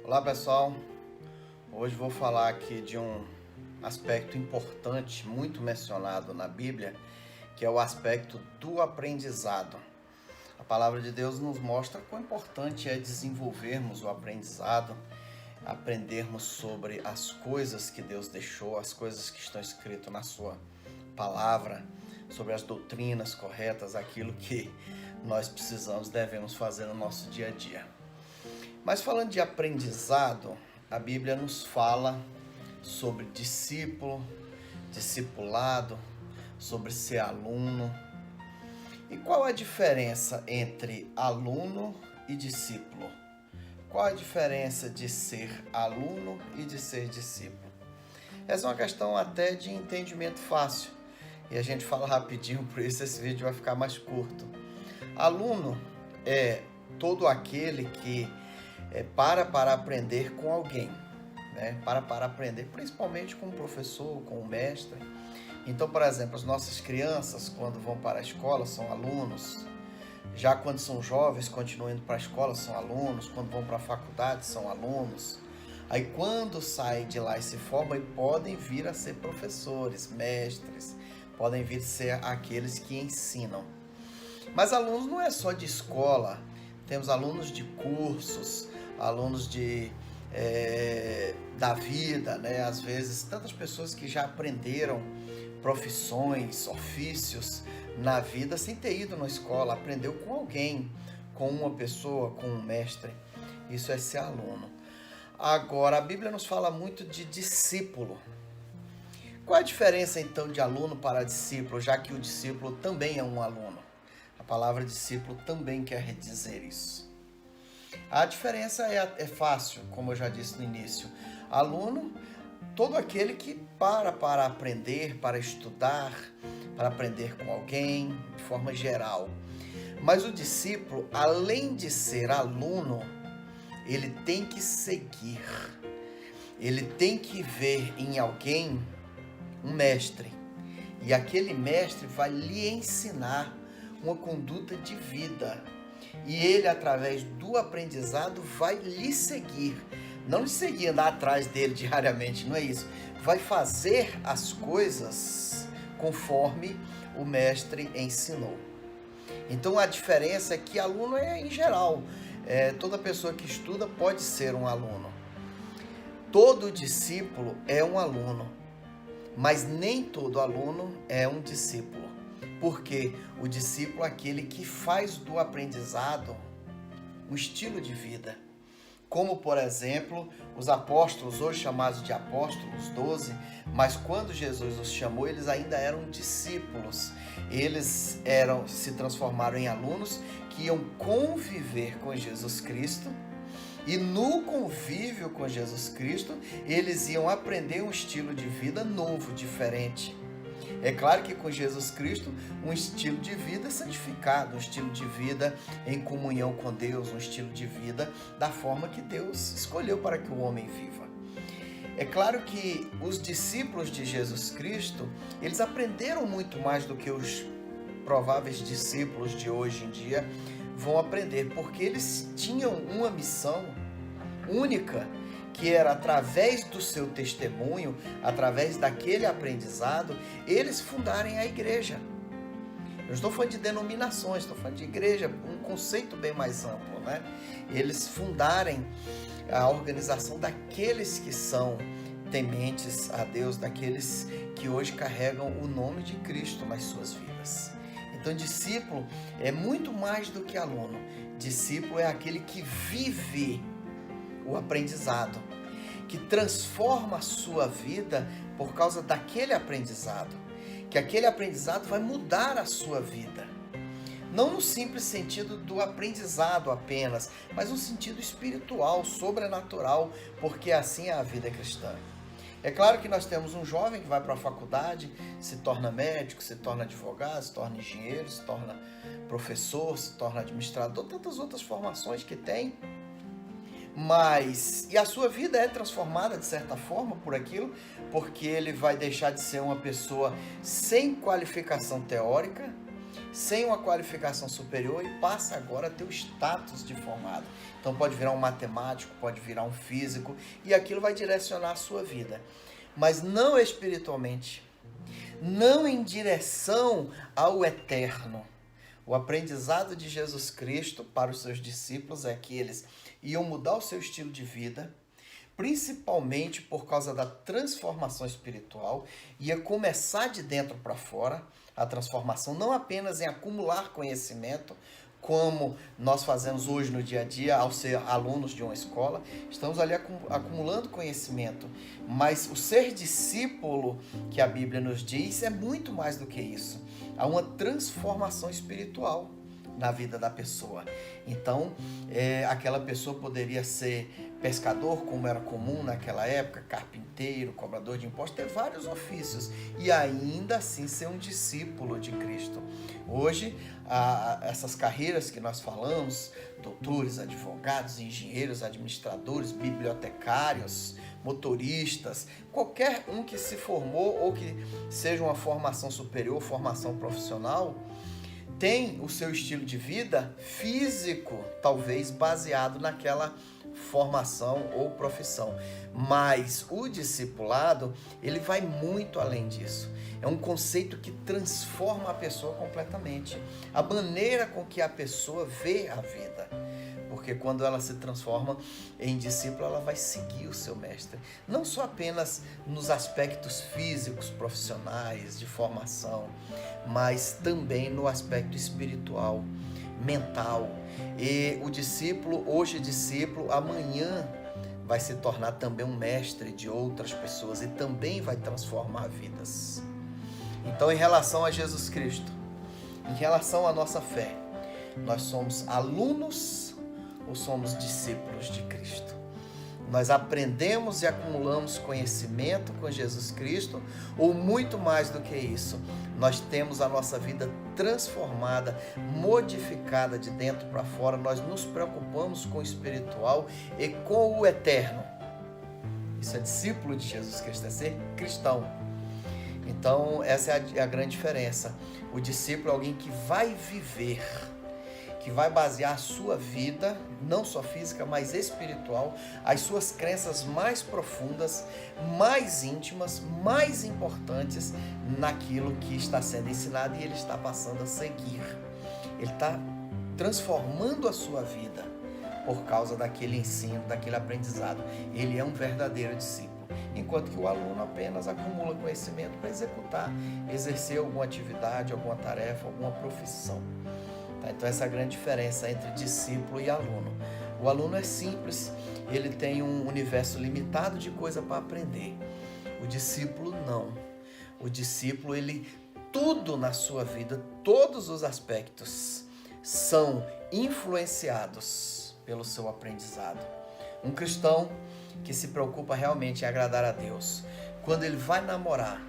Olá pessoal, hoje vou falar aqui de um aspecto importante, muito mencionado na Bíblia, que é o aspecto do aprendizado. A palavra de Deus nos mostra quão importante é desenvolvermos o aprendizado, aprendermos sobre as coisas que Deus deixou, as coisas que estão escritas na sua palavra, sobre as doutrinas corretas, aquilo que nós precisamos, devemos fazer no nosso dia a dia. Mas falando de aprendizado, a Bíblia nos fala sobre discípulo, discipulado, sobre ser aluno. E qual a diferença entre aluno e discípulo? Qual a diferença de ser aluno e de ser discípulo? Essa é uma questão até de entendimento fácil. E a gente fala rapidinho, por isso esse vídeo vai ficar mais curto. Aluno é todo aquele que para aprender com alguém, né? Para aprender, principalmente com o professor, com o mestre. Então, por exemplo, as nossas crianças, quando vão para a escola, são alunos. Já quando são jovens, continuam indo para a escola, são alunos. Quando vão para a faculdade, são alunos. Aí, quando saem de lá e se formam, podem vir a ser professores, mestres, podem vir a ser aqueles que ensinam. Mas alunos não é só de escola, temos alunos de cursos, alunos da vida, né? Às vezes, tantas pessoas que já aprenderam profissões, ofícios na vida sem ter ido na escola, aprendeu com alguém, com uma pessoa, com um mestre. Isso é ser aluno. Agora, a Bíblia nos fala muito de discípulo. Qual a diferença, então, de aluno para discípulo, já que o discípulo também é um aluno? A palavra discípulo também quer dizer isso. A diferença é fácil, como eu já disse no início. Aluno, todo aquele que para aprender, para estudar, para aprender com alguém, de forma geral. Mas o discípulo, além de ser aluno, ele tem que seguir. Ele tem que ver em alguém um mestre. E aquele mestre vai lhe ensinar uma conduta de vida. E ele, através do aprendizado, vai lhe seguir. Não lhe seguir, andar atrás dele diariamente, não é isso. Vai fazer as coisas conforme o mestre ensinou. Então a diferença é que aluno é em geral. Toda pessoa que estuda pode ser um aluno. Todo discípulo é um aluno. Mas nem todo aluno é um discípulo. Porque o discípulo é aquele que faz do aprendizado um estilo de vida. Como, por exemplo, os apóstolos, hoje chamados de apóstolos, 12, mas quando Jesus os chamou, eles ainda eram discípulos. Eles se transformaram em alunos que iam conviver com Jesus Cristo. E no convívio com Jesus Cristo, eles iam aprender um estilo de vida novo, diferente. É claro que com Jesus Cristo, um estilo de vida santificado, um estilo de vida em comunhão com Deus, um estilo de vida da forma que Deus escolheu para que o homem viva. É claro que os discípulos de Jesus Cristo, eles aprenderam muito mais do que os prováveis discípulos de hoje em dia vão aprender, porque eles tinham uma missão única, que era através do seu testemunho, através daquele aprendizado, eles fundarem a igreja. Eu não estou falando de denominações, estou falando de igreja, um conceito bem mais amplo, né? Eles fundarem a organização daqueles que são tementes a Deus, daqueles que hoje carregam o nome de Cristo nas suas vidas. Então, discípulo é muito mais do que aluno. Discípulo é aquele que vive o aprendizado, que transforma a sua vida por causa daquele aprendizado, que aquele aprendizado vai mudar a sua vida. Não no simples sentido do aprendizado apenas, mas no sentido espiritual, sobrenatural, porque assim é a vida cristã. É claro que nós temos um jovem que vai para a faculdade, se torna médico, se torna advogado, se torna engenheiro, se torna professor, se torna administrador, tantas outras formações que tem. E a sua vida é transformada de certa forma por aquilo, porque ele vai deixar de ser uma pessoa sem qualificação teórica sem uma qualificação superior e passa agora a ter o status de formado. Então pode virar um matemático, pode virar um físico, e aquilo vai direcionar a sua vida. Mas não espiritualmente, não em direção ao eterno. O aprendizado de Jesus Cristo para os seus discípulos é que eles iam mudar o seu estilo de vida, principalmente por causa da transformação espiritual, ia começar de dentro para fora, a transformação não apenas em acumular conhecimento, como nós fazemos hoje no dia a dia ao ser alunos de uma escola, estamos ali acumulando conhecimento, mas o ser discípulo que a Bíblia nos diz é muito mais do que isso. Há uma transformação espiritual na vida da pessoa. Então, aquela pessoa poderia ser pescador, como era comum naquela época, carpinteiro, cobrador de impostos, ter vários ofícios e ainda assim ser um discípulo de Cristo. Hoje, essas carreiras que nós falamos, doutores, advogados, engenheiros, administradores, bibliotecários, motoristas, qualquer um que se formou ou que seja uma formação superior, formação profissional, tem o seu estilo de vida físico, talvez baseado naquela formação ou profissão. Mas o discipulado, ele vai muito além disso. É um conceito que transforma a pessoa completamente. A maneira com que a pessoa vê a vida. Porque quando ela se transforma em discípulo, ela vai seguir o seu mestre. Não só apenas nos aspectos físicos, profissionais, de formação, mas também no aspecto espiritual, mental. E o discípulo, hoje discípulo, amanhã vai se tornar também um mestre de outras pessoas e também vai transformar vidas. Então, em relação a Jesus Cristo, em relação à nossa fé, nós somos alunos ou somos discípulos de Cristo? Nós aprendemos e acumulamos conhecimento com Jesus Cristo, ou muito mais do que isso, nós temos a nossa vida transformada, modificada de dentro para fora, nós nos preocupamos com o espiritual e com o eterno. Isso é discípulo de Jesus Cristo, é ser cristão. Então, essa é a grande diferença. O discípulo é alguém que vai viver, que vai basear a sua vida, não só física, mas espiritual, as suas crenças mais profundas, mais íntimas, mais importantes naquilo que está sendo ensinado e ele está passando a seguir. Ele está transformando a sua vida por causa daquele ensino, daquele aprendizado. Ele é um verdadeiro discípulo. Enquanto que o aluno apenas acumula conhecimento para executar, exercer alguma atividade, alguma tarefa, alguma profissão. Então essa é a grande diferença entre discípulo e aluno. O aluno é simples, ele tem um universo limitado de coisa para aprender. O discípulo não. O discípulo, tudo na sua vida, todos os aspectos são influenciados pelo seu aprendizado. Um cristão que se preocupa realmente em agradar a Deus, quando ele vai namorar,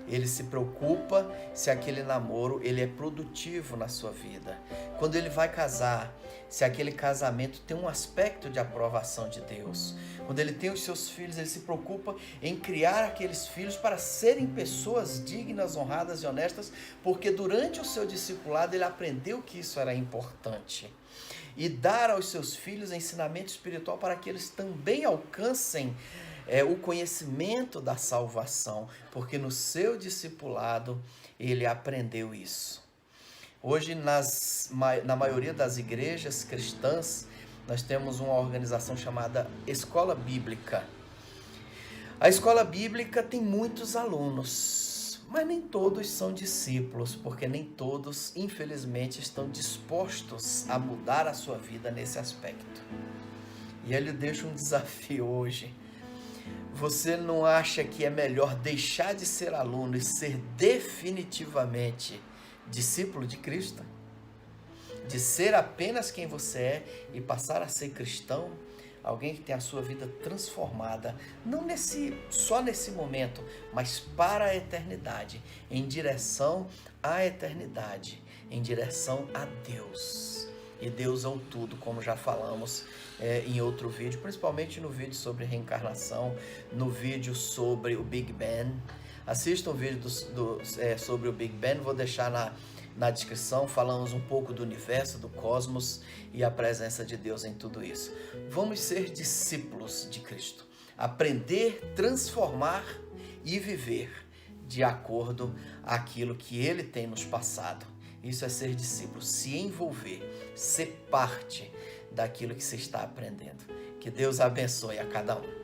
ele se preocupa se aquele namoro ele é produtivo na sua vida. Quando ele vai casar, se aquele casamento tem um aspecto de aprovação de Deus. Quando ele tem os seus filhos, ele se preocupa em criar aqueles filhos para serem pessoas dignas, honradas e honestas, porque durante o seu discipulado ele aprendeu que isso era importante. E dar aos seus filhos ensinamento espiritual para que eles também alcancem o conhecimento da salvação, porque no seu discipulado ele aprendeu isso. Hoje, na maioria das igrejas cristãs, nós temos uma organização chamada Escola Bíblica. A Escola Bíblica tem muitos alunos, mas nem todos são discípulos, porque nem todos, infelizmente, estão dispostos a mudar a sua vida nesse aspecto. E ele deixa um desafio hoje. Você não acha que é melhor deixar de ser aluno e ser definitivamente discípulo de Cristo? De ser apenas quem você é e passar a ser cristão? Alguém que tem a sua vida transformada, não só nesse momento, mas para a eternidade, em direção à eternidade, em direção a Deus. E Deus é o tudo, como já falamos em outro vídeo, principalmente no vídeo sobre reencarnação, no vídeo sobre o Big Bang. Assista um vídeo sobre o Big Bang, vou deixar Na descrição falamos um pouco do universo, do cosmos e a presença de Deus em tudo isso. Vamos ser discípulos de Cristo, aprender, transformar e viver de acordo aquilo que Ele tem nos passado. Isso é ser discípulo, se envolver, ser parte daquilo que você está aprendendo. Que Deus abençoe a cada um.